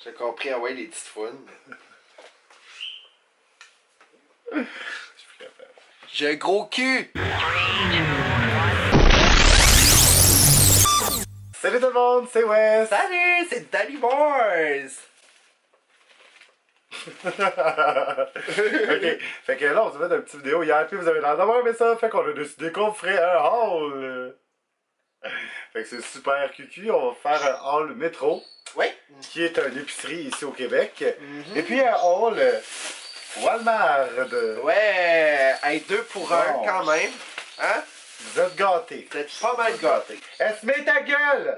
J'ai compris, ah ouais, les petites fouines. J'ai un gros cul! Salut tout le monde, c'est Wes! Salut, c'est Danny Boys! Ok, fait que là on s'est fait une petite vidéo hier, puis vous avez l'air d'avoir aimé ça, fait qu'on a décidé qu'on ferait un haul! Fait que c'est super cucu, on va faire un haul métro, Oui. qui est une épicerie ici au Québec, et puis un haul Walmart. Ouais, hey, 2 pour 1 Bon. quand même. Hein? Vous êtes gâtés. Vous êtes pas mal gâtés. Elle se met ta gueule!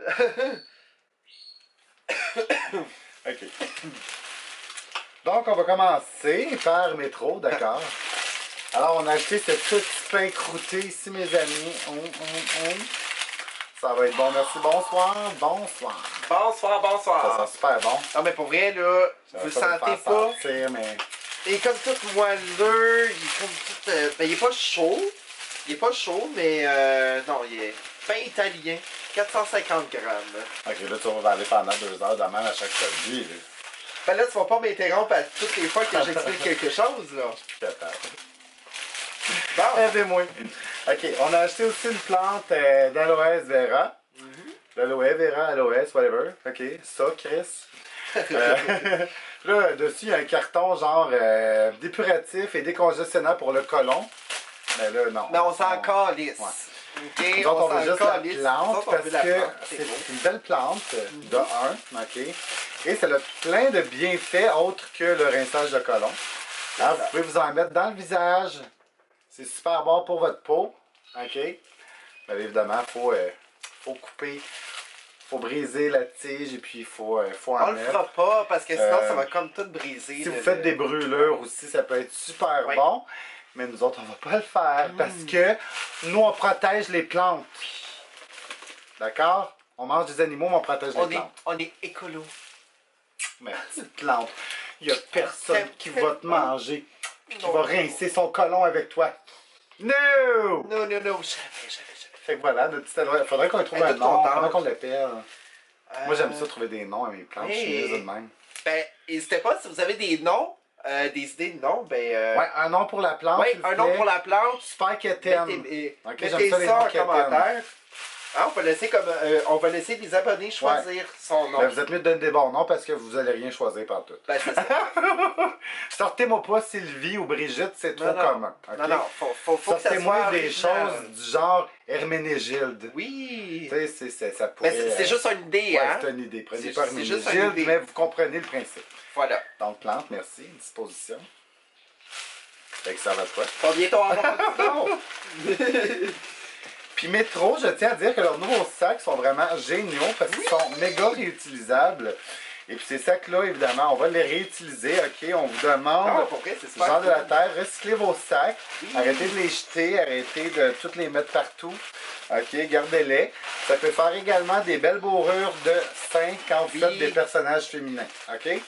Ok. Donc, on va commencer par métro, d'accord? Alors, on a acheté ce petit pain croûté ici, mes amis. Ça va être bon, merci. Bonsoir, bonsoir. Bonsoir, Ça bonsoir. sent super bon. Non, mais pour vrai, là, Ça vous le va pas me sentez faire pas. sentir, mais... Il est comme tout moelleux, il est comme tout... ben, il est pas chaud. Il est pas chaud, mais non, il est pain italien. 450 grammes. Ok, là, tu vas aller pendant 2 heures de même à chaque produit. Là. Ben là, tu vas pas m'interrompre à toutes les fois que j'explique quelque chose, là. Capable. Bon. Aidez-moi. Ok, on a acheté aussi une plante d'aloès vera. L'aloe vera, aloès, whatever. Ok, ça, Chris. Là, dessus, il y a un carton genre dépuratif et décongestionnant pour le côlon. Mais là, non. Mais on s'en calisse. Ouais. OK, Donc, on veut s'en juste la calisse. Nous plante autres, on parce veut la que plante, c'est beau. une belle plante de 1, ok? Et ça a plein de bienfaits autres que le rinçage de côlon. Alors, vous pouvez vous en mettre dans le visage. C'est super bon pour votre peau, ok? Mais évidemment, il faut couper, faut briser la tige et puis il faut en On le mettre. fera pas parce que sinon ça va comme tout briser. Si vous faites des brûlures aussi, ça peut être super Oui. bon. Mais nous autres, on va pas le faire parce que nous, on protège les plantes. D'accord? On mange des animaux, mais on protège les plantes. On est écolo. Mais petite plante, il n'y a personne qui va te manger et qui Non. va rincer son côlon avec toi. No! Non, jamais. Fait que voilà, notre petite aloe. Faudrait qu'on trouve Elle est un toute nom. contente. Comment qu'on l'appelle? Moi, j'aime ça trouver des noms à mes plantes. Je suis Hey. niaiseux de même. Ben, n'hésitez pas si vous avez des noms, des idées de noms, ben... Ouais, un nom pour la plante. ouais, s'il vous un nom plaît. pour la plante. Super quétaine. Mettez, Ok, mettez j'aime ça, les ça noms en quétaines. commentaire. Hein, on va laisser les abonnés choisir son nom. Ben, vous êtes mieux de donner des bons noms parce que vous allez rien choisir partout. Ben, c'est ça. Sortez-moi pas Sylvie ou Brigitte, c'est trop Non, non. commun. ok? Non, faut que ça soit Sortez-moi des original. choses du genre Herménégilde. Oui. Tu sais, ça pourrait... Mais c'est juste une idée, Ouais, hein? c'est une idée. Prenez C'est- pas c'est juste une Herménégilde, idée. mais vous comprenez le principe. Voilà. Donc, plante, merci. Disposition. Fait que ça va de quoi? Faut bientôt avoir un nom. Puis Métro, je tiens à dire que leurs nouveaux sacs sont vraiment géniaux parce qu'ils sont méga réutilisables. Et puis ces sacs-là, évidemment, on va les réutiliser, ok? On vous demande, Ah, pour vrai, c'est super gens de la cool. Terre, recyclez vos sacs, Oui. arrêtez de les jeter, arrêtez de tous les mettre partout, ok? Gardez-les. Ça peut faire également des belles bourrures de seins quand vous Oui. faites des personnages féminins, ok?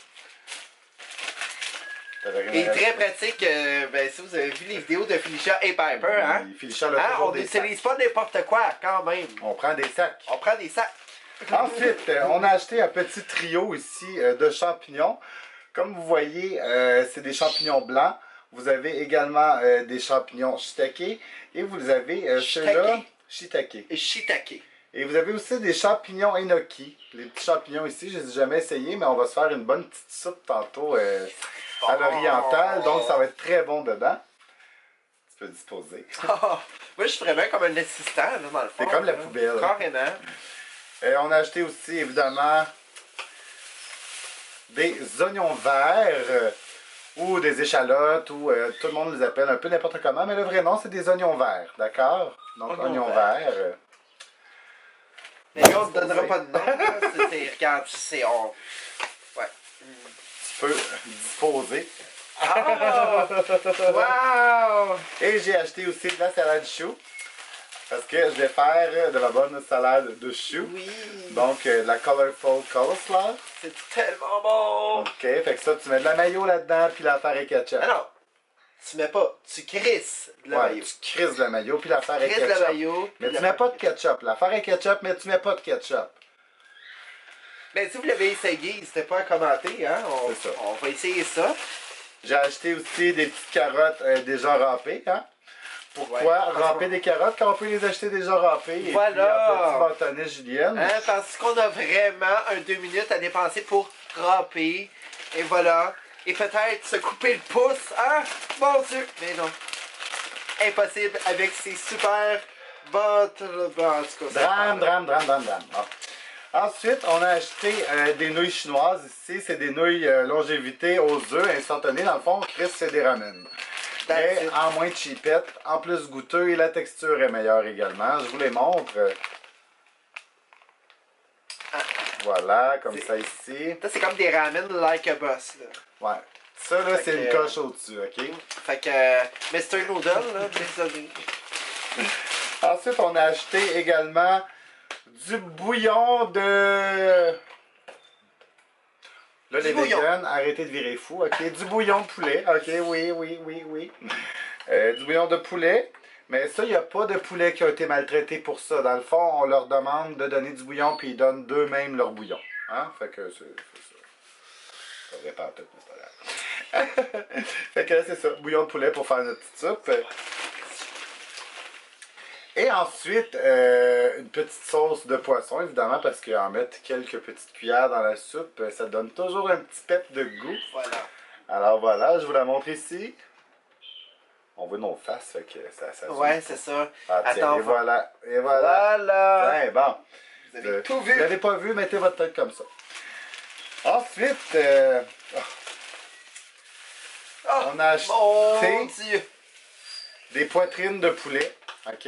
T'avais rien Et à très rajouter? pratique, ben si vous avez vu les vidéos de Felicia et Piper, hein? Oui, Felicia a Hein, toujours on des sacs. n'utilise pas n'importe quoi quand même. On prend des sacs. On prend des sacs. Ensuite, on a acheté un petit trio ici de champignons. Comme vous voyez, c'est des champignons blancs. Vous avez également des champignons shiitake. Et vous avez ceux-là, shiitake. Et shiitake. Et vous avez aussi des champignons enoki. Les petits champignons ici, je ne les ai jamais essayés, mais on va se faire une bonne petite soupe tantôt à l'orientale. Donc, ça va être très bon dedans. Tu peux disposer. Moi, je suis vraiment comme un assistant, là, dans le fond. C'est comme la là. poubelle. Carrément. On a acheté aussi, évidemment, des oignons verts ou des échalotes ou tout le monde les appelle un peu n'importe comment, mais le vrai nom, c'est des oignons verts, d'accord? Donc, oignons verts. Mais là, on ne donnera pas de nom. Là. Regarde, c'est... Ouais. Tu peux disposer. Ah! Wow! Et j'ai acheté aussi de la salade chou. Parce que je vais faire de la bonne salade de choux. Oui! Donc, de la Colorful Coleslaw. C'est tellement bon! OK, fait que ça, tu mets de la mayo là-dedans, puis l'affaire est ketchup. Ah non! Tu mets pas, tu crisses de la Ouais, mayo. tu crises de la mayo, puis l'affaire est Crisses de ketchup. la mayo. Mais tu mets pas de ketchup. L'affaire est ketchup, mais tu mets pas de ketchup. Ben, si vous l'avez essayé, n'hésitez pas à commenter, hein. C'est ça. On va essayer ça. J'ai acheté aussi des petites carottes déjà râpées, hein. Pourquoi Ouais, râper des carottes quand on peut les acheter déjà râpées? Voilà. Et puis un petit bâtonnet julienne. Hein, parce qu'on a vraiment 2 minutes à dépenser pour râper. Et voilà. Et peut-être se couper le pouce, hein. Mon Dieu. Mais non. Impossible avec ces super bottes. Bon, en tout cas, Drame. Bon. Ensuite, on a acheté des nouilles chinoises ici. C'est des nouilles longévité aux œufs instantanés. Dans le fond, Chris, c'est des ramen. Mais en moins de cheapette, en plus goûteux et la texture est meilleure également. Je vous les montre. Voilà, comme ça ici. Ça, c'est comme des ramen like a boss, là. Ouais. Ça, là, c'est une coche au-dessus, OK? Fait que, Mr. Noodle, là, désolé. Ensuite, on a acheté également du bouillon de... Là, les vegans, arrêtez de virer fou, OK? Du bouillon de poulet, OK? Oui. Du bouillon de poulet. Mais ça, il n'y a pas de poulet qui a été maltraité pour ça. Dans le fond, on leur demande de donner du bouillon, puis ils donnent d'eux-mêmes leur bouillon. Hein? Fait que c'est ça. Ça répare tout, mais c'est pas grave. Fait que là, c'est ça. Bouillon de poulet pour faire notre petite soupe. Et ensuite, une petite sauce de poisson, évidemment, parce qu'en mettre quelques petites cuillères dans la soupe, ça donne toujours un petit pep de goût. Voilà. Alors voilà, je vous la montre ici. On voit nos faces, fait que ça ouais, c'est ça. Ah, tiens, attends, et voilà. Voilà. Tiens, bon. Vous avez tout vu. Vous l'avez pas vu, mettez votre tête comme ça. Ensuite, on a acheté Mon Dieu. des poitrines de poulet. OK?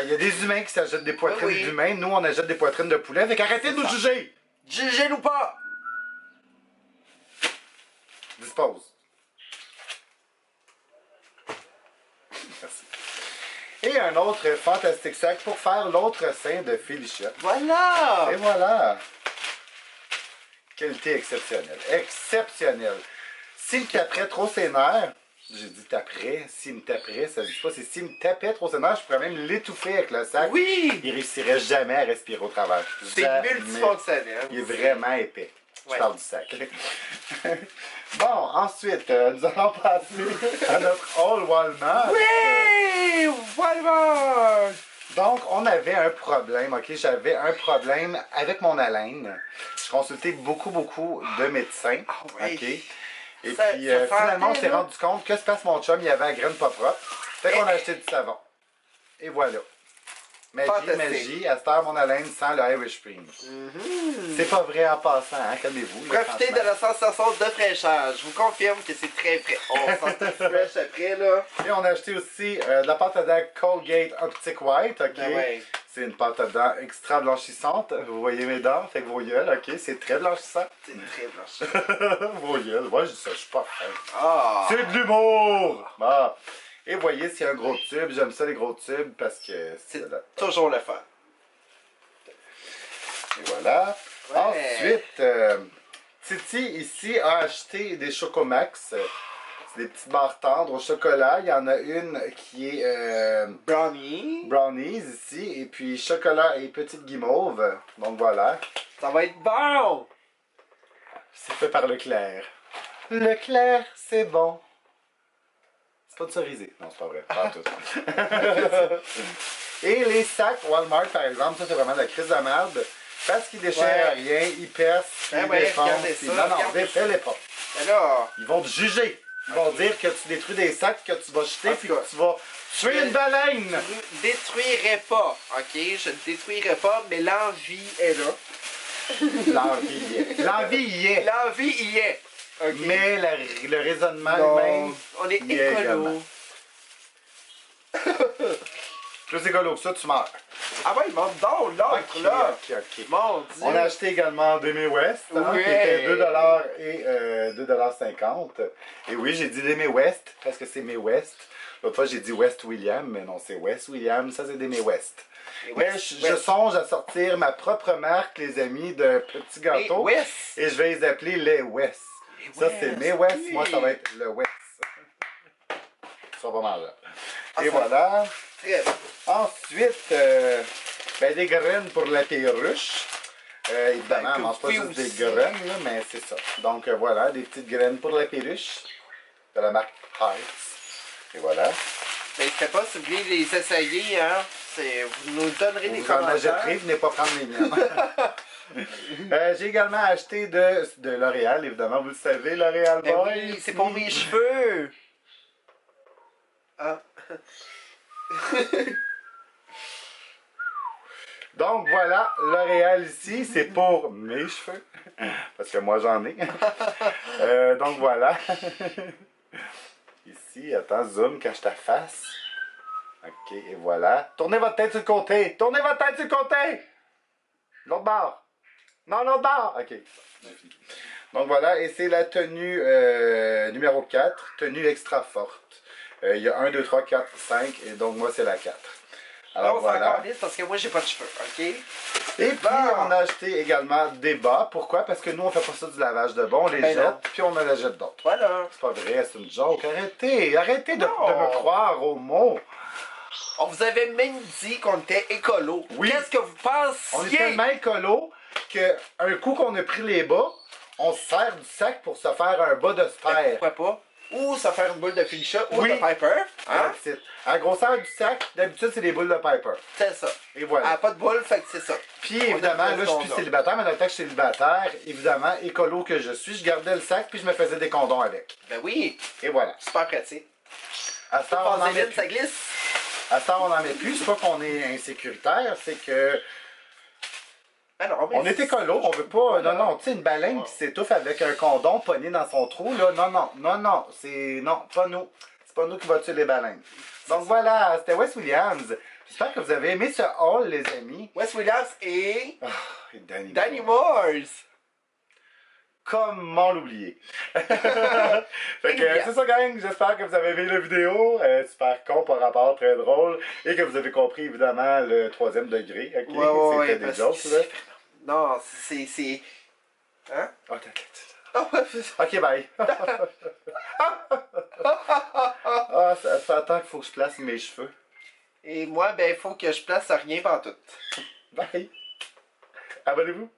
Il y a des humains qui s'achètent des poitrines d'humains. Nous, on achète des poitrines de poulet. Fait qu'arrêtez de nous juger! Jugez-nous pas! Dispose. Merci. Et un autre fantastique sac pour faire l'autre sein de Felicia. Voilà! Et voilà! Qualité exceptionnelle. Exceptionnelle. S'il me taperait trop ses nerfs, j'ai dit taperait, s'il me taperait, ça ne dit pas, c'est s'il me tapait trop ses nerfs, je pourrais même l'étouffer avec le sac. Oui! Il réussirait jamais à respirer au travers. C'est multifonctionnel. Il est vraiment épais. Je Ouais. parle du sac. Bon, ensuite, nous allons passer à notre All Walmart. Oui! Walmart! Donc, on avait un problème, OK? J'avais un problème avec mon haleine. Je consultais beaucoup de médecins, Ah oui. OK? Et Ça- puis, ça finalement, on sentait, s'est là. rendu compte que c'est parce que mon chum, il avait la graine pas propre. Fait qu'on a acheté du savon. Et voilà. Fantastique. Magie, à cette heure, mon haleine sent le Irish Spring. C'est pas vrai en passant, hein? Calmez-vous. là, Profitez de franchement. la sensation de fraîcheur. Je vous confirme que c'est très frais. On sent tout fresh après, là. Et on a acheté aussi de la pâte à dents Colgate Optic White, OK? Ben ouais. C'est une pâte à dents extra blanchissante. Vous voyez mes dents, fait que vos gueules, OK? C'est très blanchissant. C'est très blanche. Vos gueules, moi je dis ça, je suis pas fin. Ah! C'est de l'humour! Bon. Et voyez, s'il y a un gros tube, j'aime ça les gros tubes parce que C'est là. toujours le fun. Et voilà. Ouais. Ensuite, Titi ici a acheté des Chocomax. C'est des petites barres tendres au chocolat. Il y en a une qui est Brownie. brownies ici. Et puis chocolat et petite guimauve. Donc voilà. Ça va être bon! C'est fait par Leclerc. Leclerc, c'est bon. Sponsorisé. Non, c'est pas vrai. Pas en tout. Et les sacs Walmart, par exemple, ça c'est vraiment de la crise de merde. Parce qu'ils déchirent Ouais. rien, ils percent, Ben ils ouais, défoncent. regardez puis- ça, Non, regardez fais-les pas. Mais là, Ils vont te juger. Ils vont dire que tu détruis des sacs, que tu vas jeter, En puis tout cas, que tu vas tuer une baleine. je ne détruirai pas, ok? Je ne détruirai pas, mais l'envie est là. L'envie y est. L'envie y est. L'envie y est. Ok? Mais le raisonnement Non, humain, on est il y est écolo. également. Plus écolo que ça, tu meurs. Ah ouais, il monte donc l'autre, là. ok. Mon Dieu. On a acheté également des May West, hein, Ouais. qui étaient 2$ et 2,50$. Et oui, j'ai dit des May West, parce que c'est May West. L'autre fois, j'ai dit West William, mais non, c'est West William. Ça, c'est des May West. Mais Mais West, je songe à sortir ma propre marque, les amis, de petits gâteaux. Mais West. Et je vais les appeler les West. Les Ça, West, c'est May West. oui. Moi, ça va être le West. Ça va mal là. Ah, Et ça- voilà. Très bon. Ensuite, ben, des graines pour la perruche. Évidemment, on mange pas juste des graines, là, mais c'est ça. Donc voilà, des petites graines pour la perruche de la marque Hearts. Et voilà. N'hésitez pas si vous voulez les essayer, hein. Vous nous donnerez des Vous en commentaires. achèterez, venez pas prendre les miennes. J'ai également acheté de L'Oréal, évidemment, vous le savez, L'Oréal Ben Boy. oui, c'est pour mes cheveux. Ah. Donc voilà, L'Oréal ici, c'est pour mes cheveux. Parce que moi j'en ai. Donc voilà. Ici, attends, zoom, cache ta face. Ok, et voilà. Tournez votre tête sur le côté. Tournez votre tête sur le côté. L'autre bord. Non, l'autre bord. Ok. Donc voilà, et c'est la tenue numéro 4, tenue extra forte. Il y a 1, 2, 3, 4, 5, et donc moi c'est la 4. Alors on voilà. s'en encore parce que moi j'ai pas de cheveux, ok? Et puis on a acheté également des bas. Pourquoi? Parce que nous on fait pas ça du lavage de bas, on les jette, puis on en achète d'autres. Voilà. C'est pas vrai, c'est une joke. Arrêtez de me croire aux mots. On vous avait même dit qu'on était écolo. Oui. Qu'est-ce que vous pensez? On est tellement écolo qu'un coup qu'on a pris les bas, on se sert du sac pour se faire un bas de spare. Pourquoi pas? Ou se faire une boule de Felicia ou Oui. de Piper. Hein? À la grosseur du sac, d'habitude c'est des boules de Piper. C'est ça. Et voilà. Elle a pas de boule, fait que c'est ça. Puis évidemment, là je suis plus célibataire, mais dans le temps que je suis célibataire, évidemment, écolo que je suis, je gardais le sac puis je me faisais des condoms avec. Ben oui. Et voilà. Super pratique. À ce temps, on en met ça plus. glisse. À ce temps, on n'en met plus. C'est pas qu'on est insécuritaire, c'est que Alors, on est écolo, on veut pas. Non, non, tu sais, une baleine qui s'étouffe avec un condom pogné dans son trou, là, non, c'est. Non, pas nous. C'est pas nous qui va tuer les baleines. Donc voilà, c'était Wes Williams. J'espère que vous avez aimé ce haul, les amis. Wes Williams et Et Danny Morse. Comment l'oublier? Fait que c'est ça, gang. J'espère que vous avez aimé la vidéo. Super con par rapport, très drôle. Et que vous avez compris, évidemment, le 3e degré. Ok, Ouais, c'était des jokes, là. Non, c'est. Hein? Oh, t'inquiète. Ok, bye. Ça fait attends qu'il faut que je place mes cheveux. Et moi, ben, il faut que je place rien pantoute. Bye. Abonnez-vous.